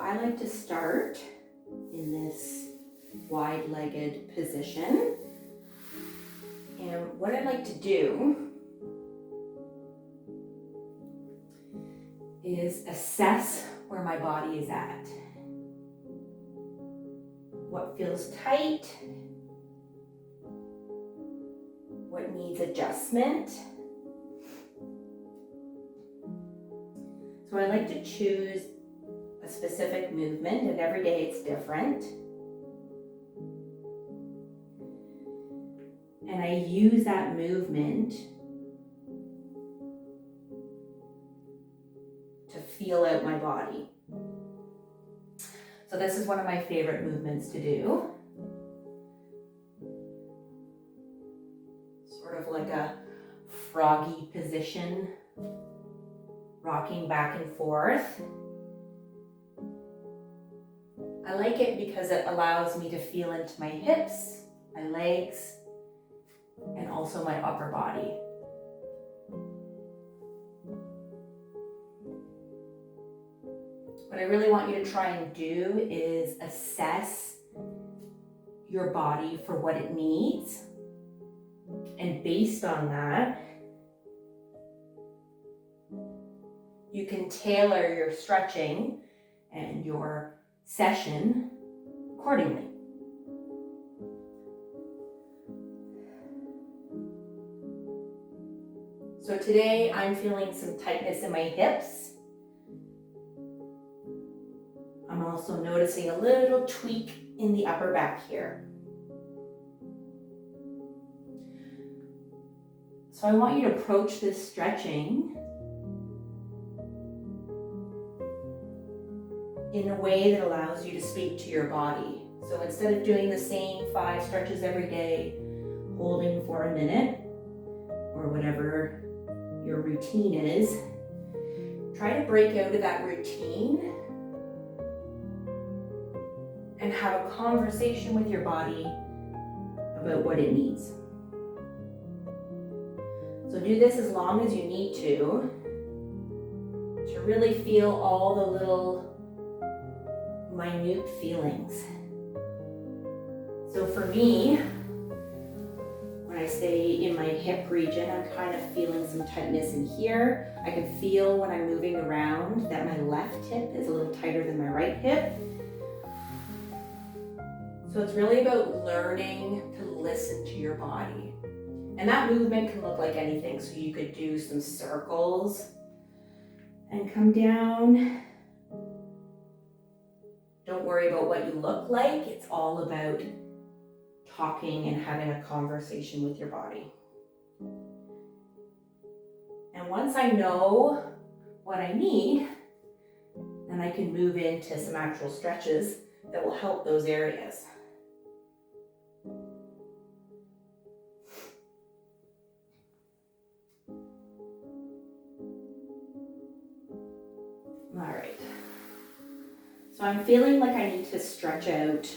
I like to start in this wide-legged position. And what I like to do is assess where my body is at. What feels tight? What needs adjustment? So I like to choose a specific movement, and every day it's different. And I use that movement to feel out my body. So this is one of my favorite movements to do. Sort of like a froggy position, rocking back and forth. I like it because it allows me to feel into my hips, my legs, and also my upper body. What I really want you to try and do is assess your body for what it needs. And based on that, you can tailor your stretching and your session accordingly. So today I'm feeling some tightness in my hips. I'm also noticing a little tweak in the upper back here. So I want you to approach this stretching in a way that allows you to speak to your body. So instead of doing the same 5 stretches every day, holding for a minute, or whatever your routine is, try to break out of that routine and have a conversation with your body about what it needs. So do this as long as you need to really feel all the little minute feelings. So for me, when I say in my hip region, I'm kind of feeling some tightness in here. I can feel when I'm moving around that my left hip is a little tighter than my right hip. So it's really about learning to listen to your body. And that movement can look like anything. So you could do some circles and come down. Don't worry about what you look like. It's all about talking and having a conversation with your body. And once I know what I need, then I can move into some actual stretches that will help those areas. All right. So I'm feeling like I need to stretch out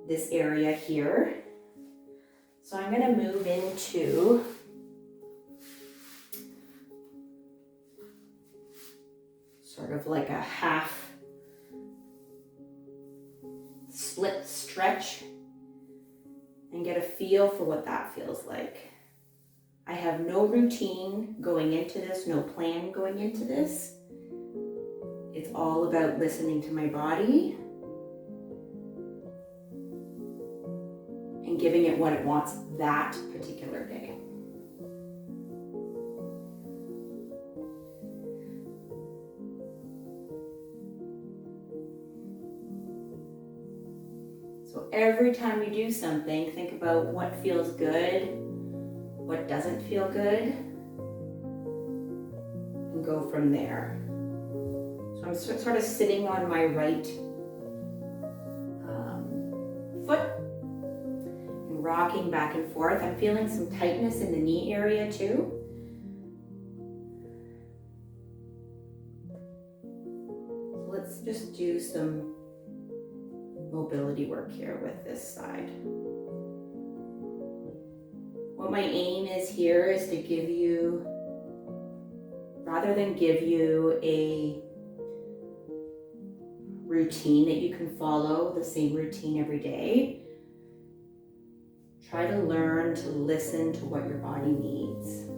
this area here. So I'm going to move into sort of like a half split stretch and get a feel for what that feels like. I have no routine going into this, no plan going into this. It's all about listening to my body and giving it what it wants that particular day. So every time you do something, think about what feels good, what doesn't feel good, and go from there. So I'm sort of sitting on my right foot and rocking back and forth. I'm feeling some tightness in the knee area too. So let's just do some mobility work here with this side. What my aim is here is to give you, rather than give you a routine that you can follow, the same routine every day. Try to learn to listen to what your body needs.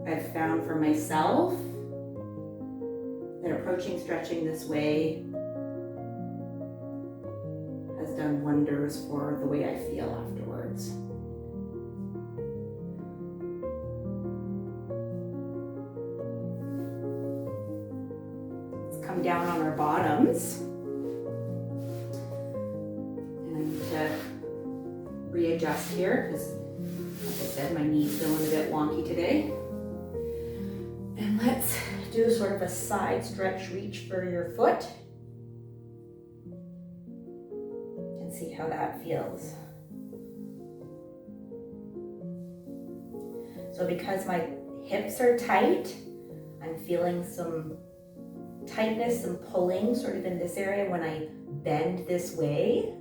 I've found for myself that approaching stretching this way has done wonders for the way I feel afterwards. Let's come down on our bottoms. And to readjust here, because like I said, my knee's feeling a bit wonky today. And let's do sort of a side stretch reach for your foot and see how that feels. So because my hips are tight, I'm feeling some tightness, some pulling sort of in this area when I bend this way.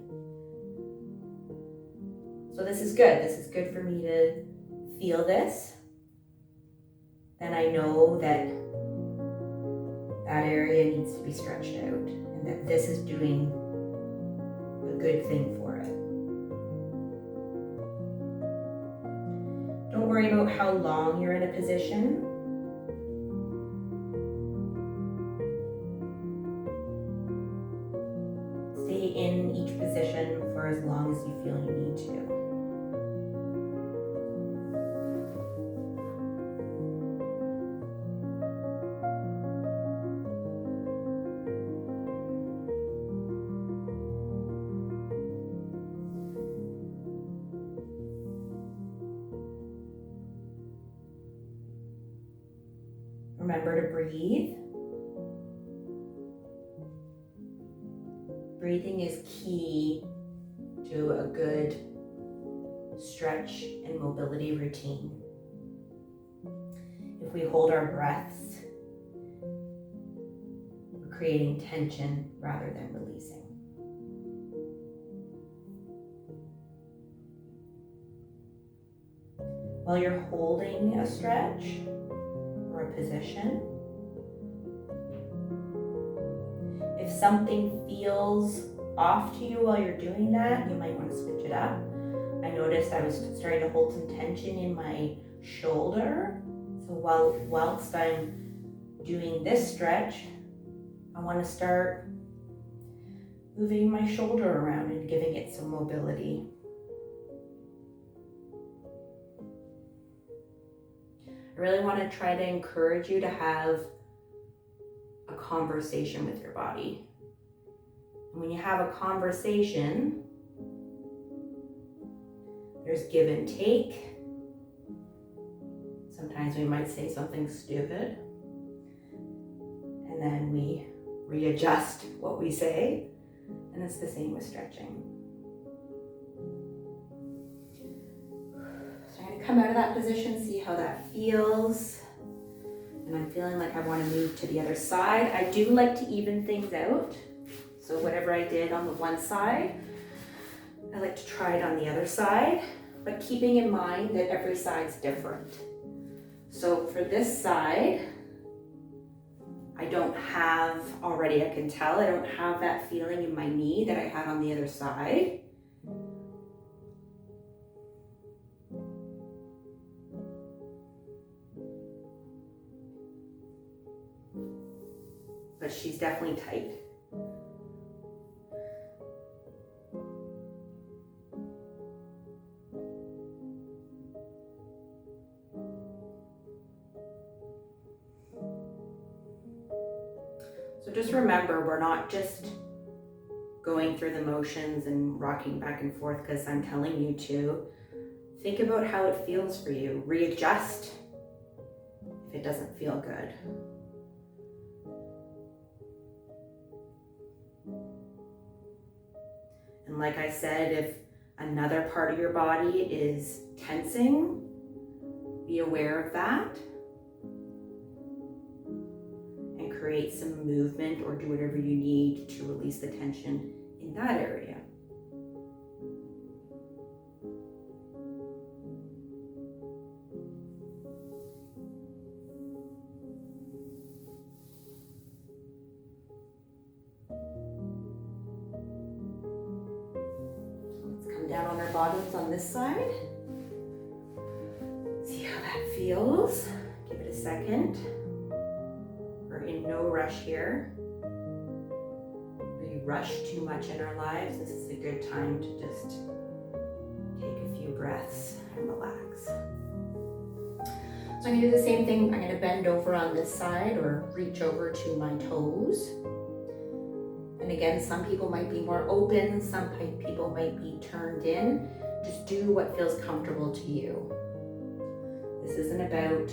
So this is good. This is good for me to feel this. Then I know that that area needs to be stretched out and that this is doing a good thing for it. Don't worry about how long you're in a position. Stay in each position for as long as you feel you need to. Remember to breathe. Breathing is key to a good stretch and mobility routine. If we hold our breaths, we're creating tension rather than releasing. While you're holding a stretch, a position. If something feels off to you while you're doing that, you might want to switch it up. I noticed I was starting to hold some tension in my shoulder. So whilst I'm doing this stretch, I want to start moving my shoulder around and giving it some mobility. I really want to try to encourage you to have a conversation with your body. And when you have a conversation, there's give and take. Sometimes we might say something stupid, and then we readjust what we say, and it's the same with stretching. Come out of that position, see how that feels. And I'm feeling like I want to move to the other side. I do like to even things out. So whatever I did on the one side, I like to try it on the other side, but keeping in mind that every side's different. So for this side, I don't have already, I can tell, I don't have that feeling in my knee that I had on the other side. But she's definitely tight. So just remember, we're not just going through the motions and rocking back and forth because I'm telling you to. Think about how it feels for you. Readjust if it doesn't feel good. And like I said, if another part of your body is tensing, be aware of that and create some movement or do whatever you need to release the tension in that area. bottoms on this side. See how that feels. Give it a second. We're in no rush here. We rush too much in our lives. This is a good time to just take a few breaths and relax. So I'm gonna do the same thing. I'm gonna bend over on this side or reach over to my toes. And again, some people might be more open, some people might be turned in. Just do what feels comfortable to you. This isn't about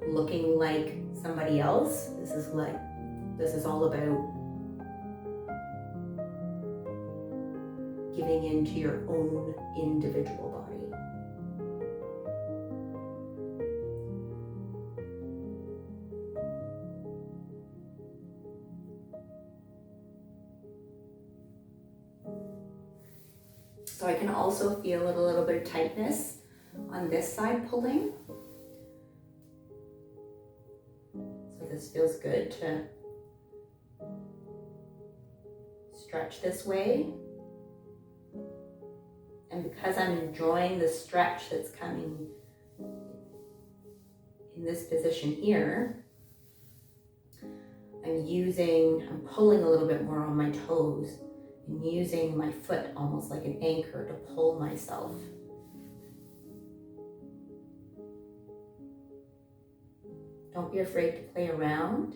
looking like somebody else. This is all about giving into your own individual body. So I can also feel a little bit of tightness on this side pulling. So this feels good to stretch this way. And because I'm enjoying the stretch that's coming in this position here, I'm pulling a little bit more on my toes and using my foot almost like an anchor to pull myself. Don't be afraid to play around.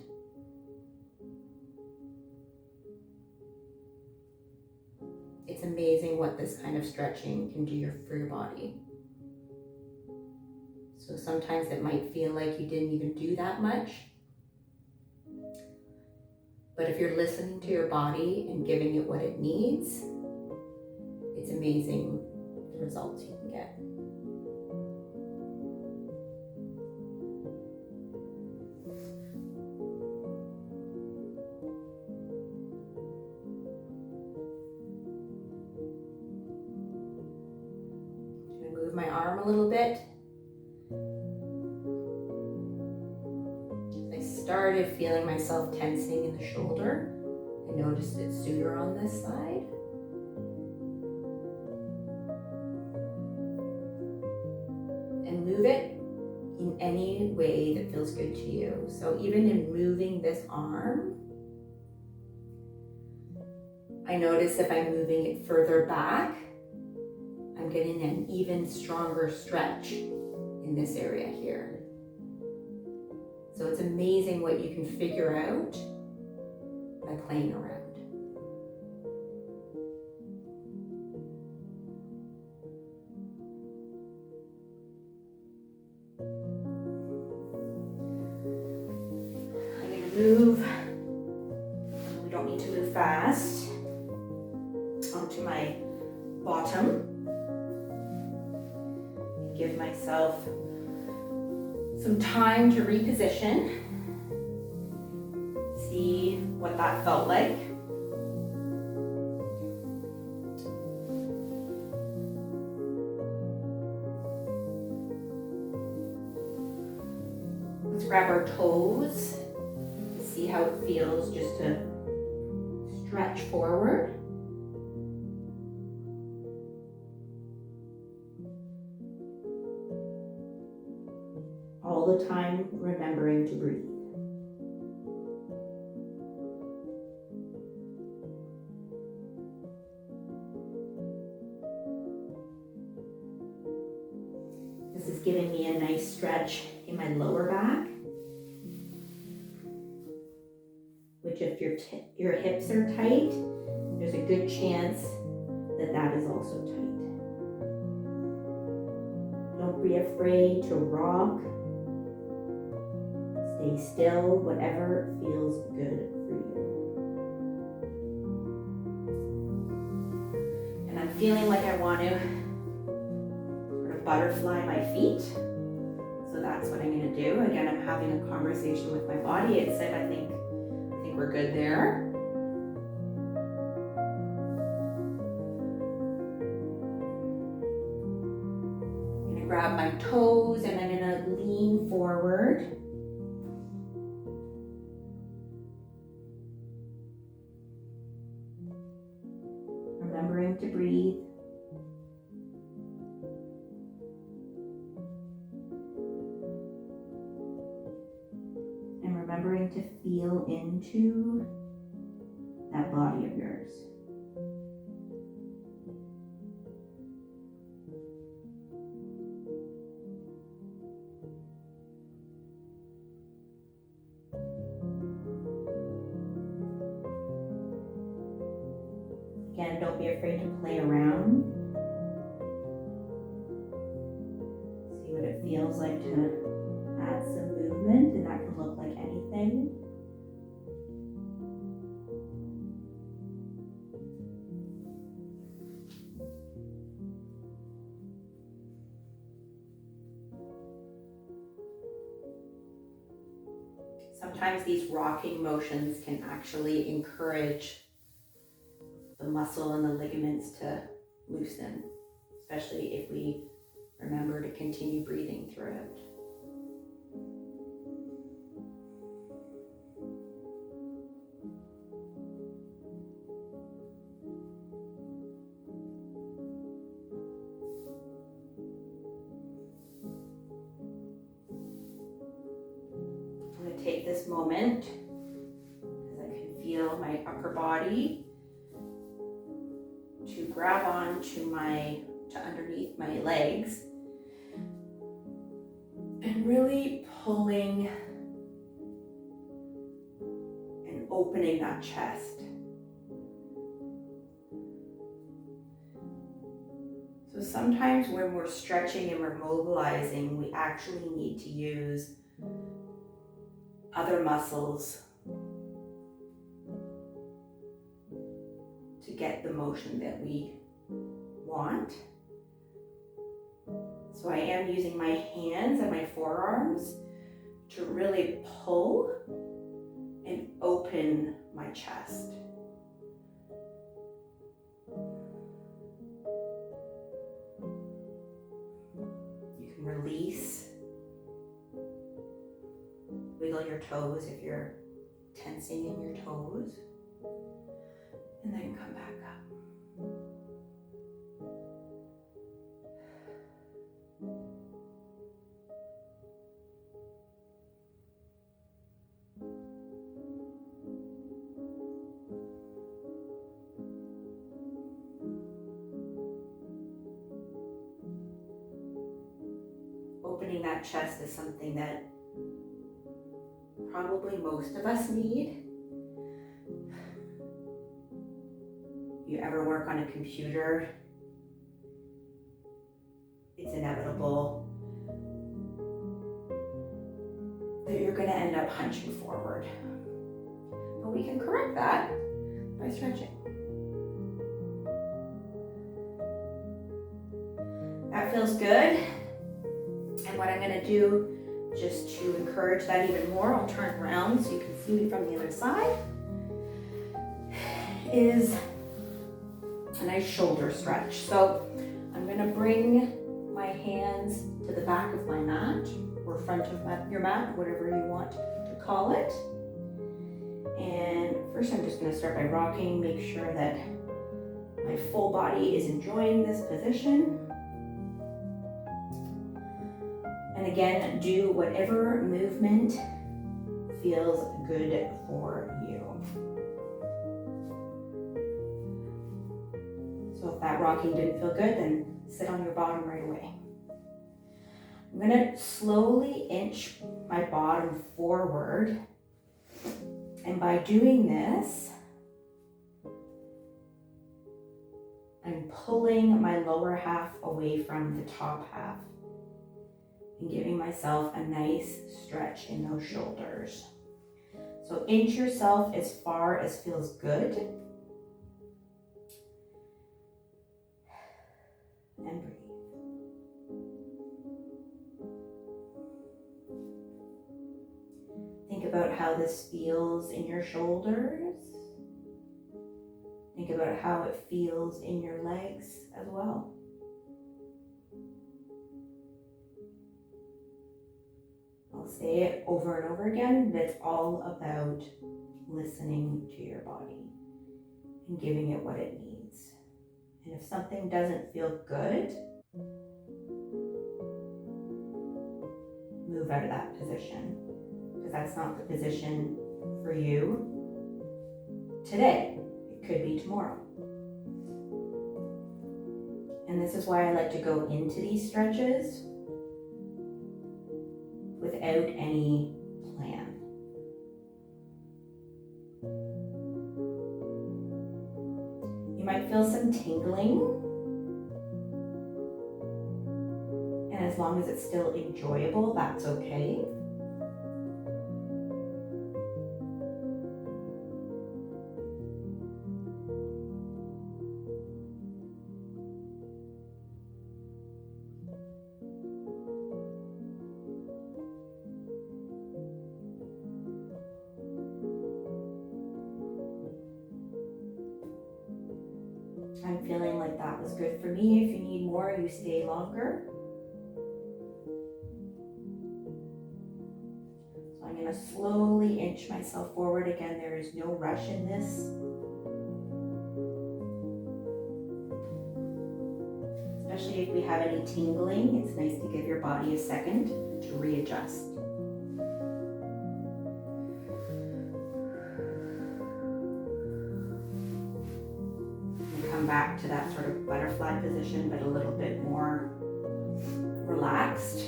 It's amazing what this kind of stretching can do for your body. So sometimes it might feel like you didn't even do that much. But if you're listening to your body and giving it what it needs, it's amazing the results you can get. I'm going to move my arm a little bit. Started feeling myself tensing in the shoulder. I noticed it sooner on this side. And move it in any way that feels good to you. So even in moving this arm, I notice if I'm moving it further back, I'm getting an even stronger stretch in this area here. So it's amazing what you can figure out by playing around. I'm going to move, we don't need to move fast, onto my bottom. Give myself some time to reposition. See what that felt like. Let's grab our toes. See how it feels just to stretch forward. All the time remembering to breathe. This is giving me a nice stretch in my lower back, which if your hips are tight, there's a good chance that that is also tight. Don't be afraid to rock. Stay still, whatever feels good for you. And I'm feeling like I want to sort of butterfly my feet. So that's what I'm going to do. Again, I'm having a conversation with my body. It said, I think we're good there. I'm going to grab my toes and I'm going to lean forward. Remembering to breathe. remembering to feel into that body of yours. Again, don't be afraid to play around. See what it feels like to add some movement, and that can look like anything. Sometimes these rocking motions can actually encourage the muscle and the ligaments to loosen, especially if we remember to continue breathing through it. I'm going to take this moment as I can feel my upper body to grab on to underneath my legs and really pulling and opening that chest. So sometimes when we're stretching and we're mobilizing, we actually need to use other muscles to get the motion that we want. So I am using my hands and my forearms to really pull and open my chest. You can release, wiggle your toes if you're tensing in your toes, and then come back up. Opening that chest is something that probably most of us need. You ever work on a computer, it's inevitable that you're going to end up hunching forward. But we can correct that by stretching. That feels good. And what I'm going to do, just to encourage that even more, I'll turn around so you can see me from the other side, is a nice shoulder stretch. So I'm going to bring my hands to the back of my mat, or front of your mat, whatever you want to call it. And first I'm just going to start by rocking, make sure that my full body is enjoying this position. And again, do whatever movement feels good for you. So if that rocking didn't feel good, then sit on your bottom right away. I'm going to slowly inch my bottom forward. And by doing this, I'm pulling my lower half away from the top half and giving myself a nice stretch in those shoulders. So inch yourself as far as feels good. And breathe. Think about how this feels in your shoulders. Think about how it feels in your legs as well. I'll say it over and over again, but it's all about listening to your body and giving it what it needs. And if something doesn't feel good, move out of that position. because that's not the position for you today. It could be tomorrow. And this is why I like to go into these stretches without any plan. You might feel some tingling, and as long as it's still enjoyable, that's okay. I'm feeling like that was good for me. If you need more, you stay longer. So I'm going to slowly inch myself forward. Again, there is no rush in this. Especially if we have any tingling, it's nice to give your body a second to readjust. Back to that sort of butterfly position, but a little bit more relaxed.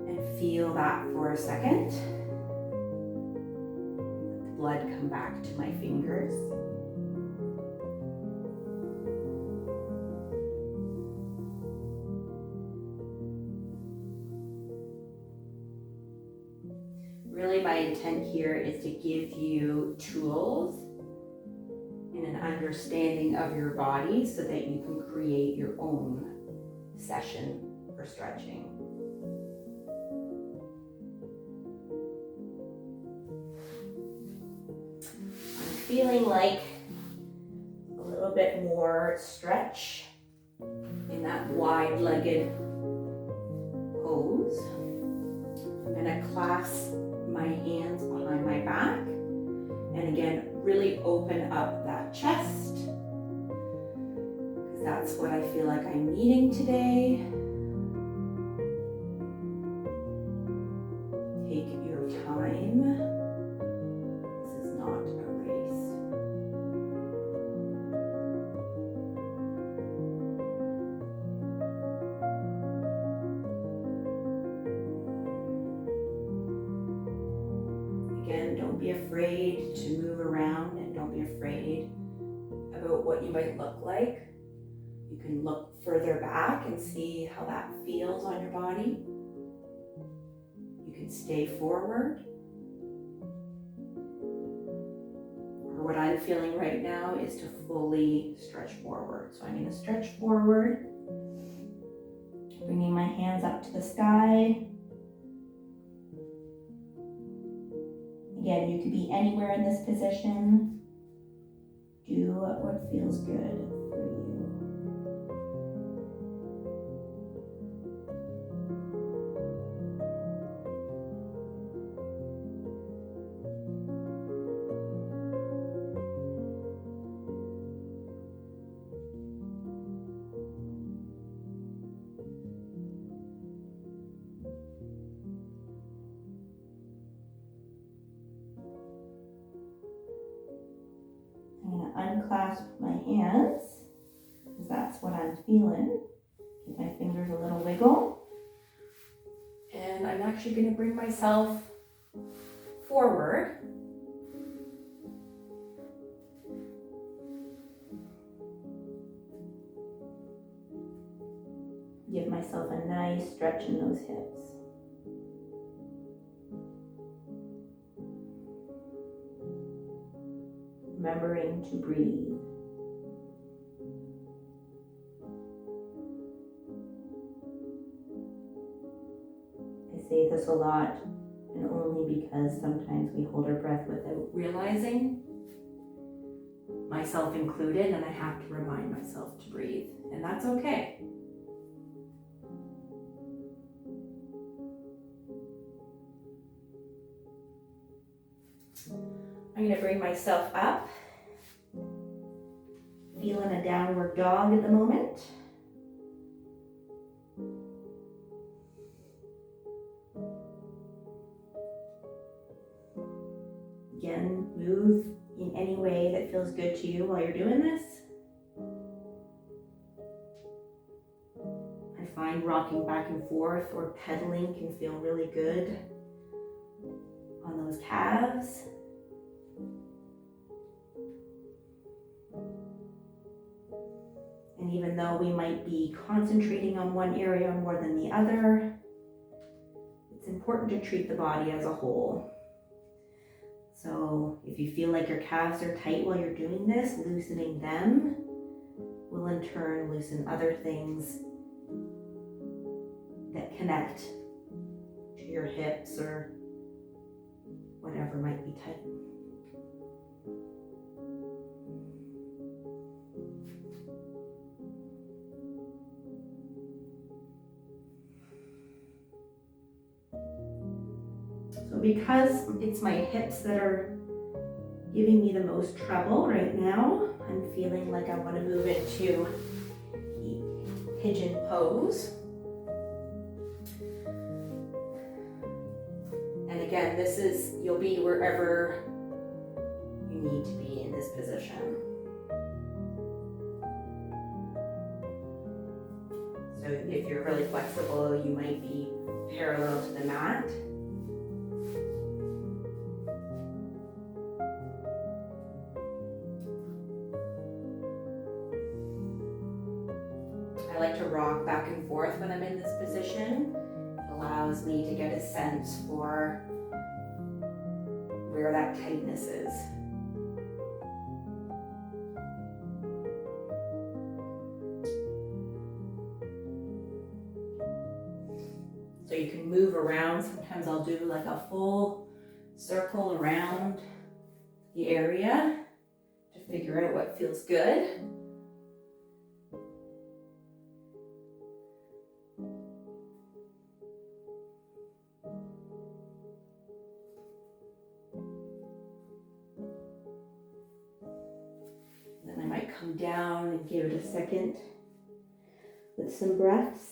And feel that for a second. Let the blood come back to my fingers. Really, my intent here is to give you tools and an understanding of your body so that you can create your own session for stretching. I'm feeling like a little bit more stretch in that wide-legged pose. I'm going to clasp my hands behind my back and again really open up that chest, because that's what I feel like I'm needing today. Take your time. This is not a race. Again, don't be afraid to move around and don't be afraid about what you might look like. You can look further back and see how that feels on your body. You can stay forward. Or what I'm feeling right now is to fully stretch forward. So I'm going to stretch forward, bringing my hands up to the sky. Again, you could be anywhere in this position. Do what feels good for you. Unclasp my hands, because that's what I'm feeling. Give my fingers a little wiggle. And I'm actually going to bring myself forward. Give myself a nice stretch in those hips. Remembering to breathe. I say this a lot, and only because sometimes we hold our breath without realizing, myself included, and I have to remind myself to breathe, and that's okay. I'm going to bring myself up, feeling a downward dog at the moment. Again, move in any way that feels good to you while you're doing this. I find rocking back and forth or pedaling can feel really good on those calves. And even though we might be concentrating on one area more than the other, it's important to treat the body as a whole. So if you feel like your calves are tight while you're doing this, loosening them will in turn loosen other things that connect to your hips or whatever might be tight. So because it's my hips that are giving me the most trouble right now, I'm feeling like I want to move into pigeon pose. And again, this is, you'll be wherever you need to be in this position. So if you're really flexible, you might be parallel to the mat. I like to rock back and forth when I'm in this position. It allows me to get a sense for where that tightness is. So you can move around. Sometimes I'll do like a full circle around the area to figure out what feels good. Then I might come down and give it a second with some breaths.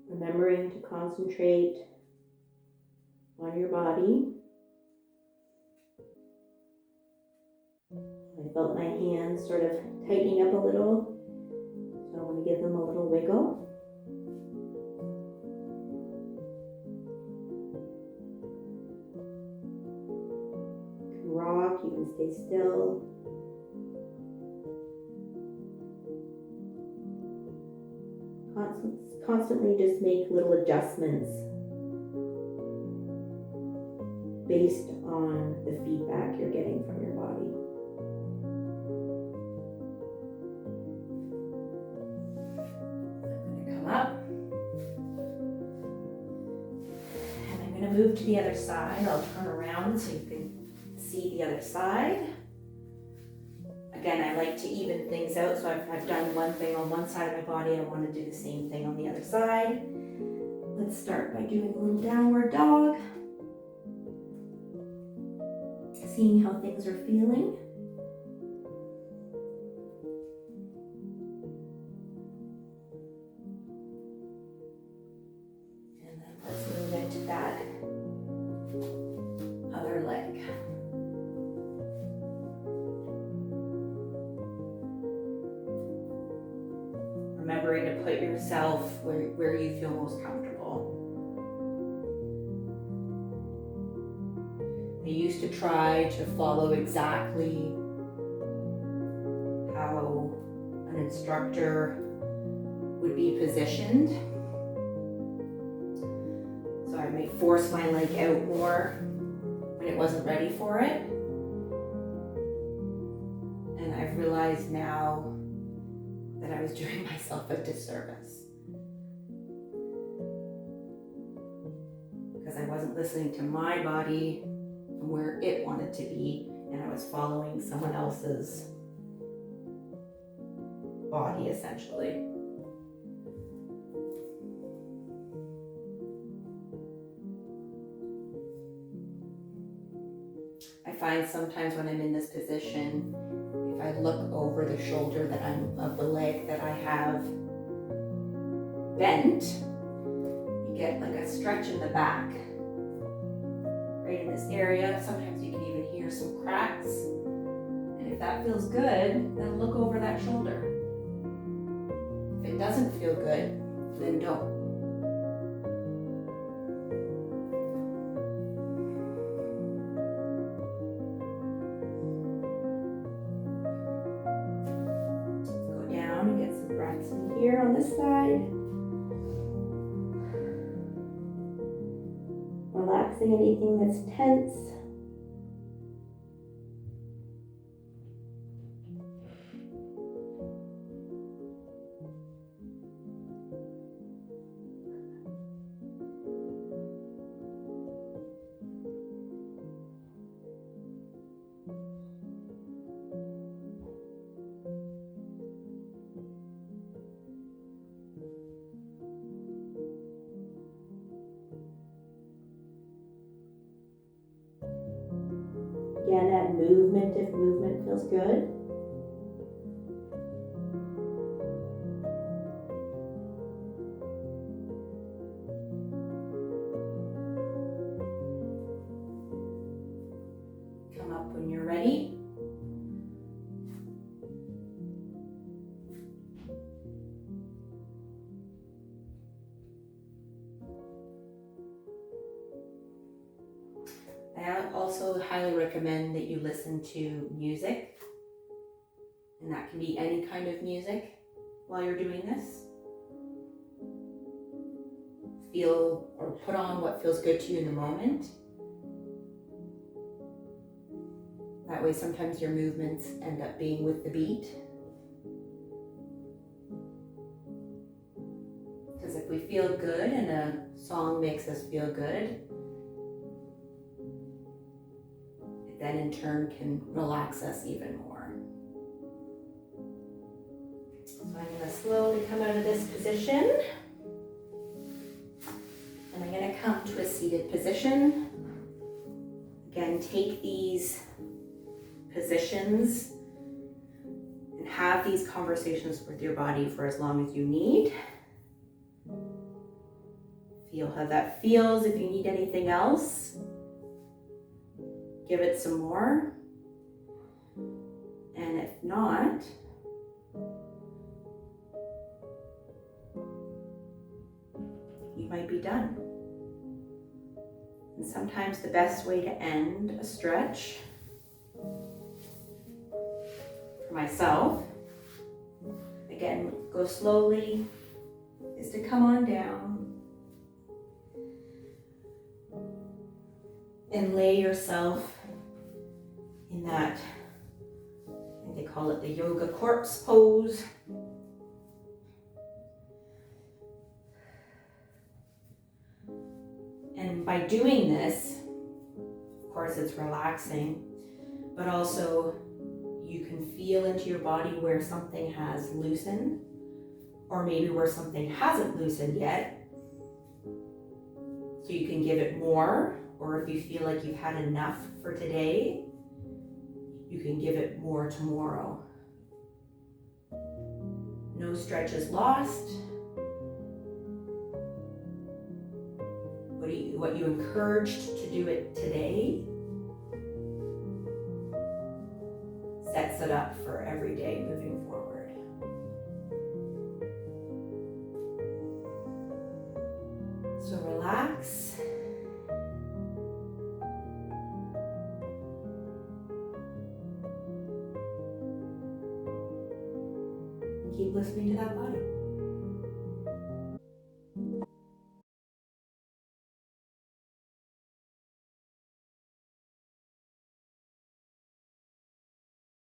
Remembering to concentrate on your body. I felt my hands sort of tightening up a little, so I want to give them a little wiggle. You can rock, you can stay still. Constantly just make little adjustments based on the feedback you're getting from your body. I'm going to come up and I'm going to move to the other side. I'll turn around so you can see the other side. Again, I like to even things out, so I've done one thing on one side of my body, I want to do the same thing on the other side. Let's start by doing a little downward dog. Seeing how things are feeling. And then let's move into that other leg. Remembering to put yourself where you feel most comfortable. I used to try to follow exactly how an instructor would be positioned. So I may force my leg out more when it wasn't ready for it. And I've realized now that I was doing myself a disservice because I wasn't listening to my body and where it wanted to be, and I was following someone else's body essentially. I find sometimes when I'm in this position, if I look over the shoulder of the leg that I have bent, you get like a stretch in the back, right in this area. Sometimes you can even hear some cracks. And if that feels good, then look over that shoulder. If it doesn't feel good, then don't. And get some breaths in here on this side. Relaxing anything that's tense. Again, add movement if movement feels good. Come up when you're ready. I also highly recommend that you listen to music, and that can be any kind of music while you're doing this. Feel or put on what feels good to you in the moment. That way sometimes your movements end up being with the beat. Because if we feel good and a song makes us feel good, then in turn can relax us even more. So I'm going to slowly come out of this position. And I'm going to come to a seated position. Again, take these positions and have these conversations with your body for as long as you need. Feel how that feels. If you need anything else, give it some more, and if not, you might be done. And sometimes the best way to end a stretch, for myself, again, go slowly, is to come on down and lay yourself in that, I think they call it the yoga corpse pose. And by doing this, of course it's relaxing, but also you can feel into your body where something has loosened, or maybe where something hasn't loosened yet. So you can give it more, or if you feel like you've had enough for today, you can give it more tomorrow. No stretch is lost. What you encouraged to do it today sets it up for every day moving forward. So relax. Keep listening to that body.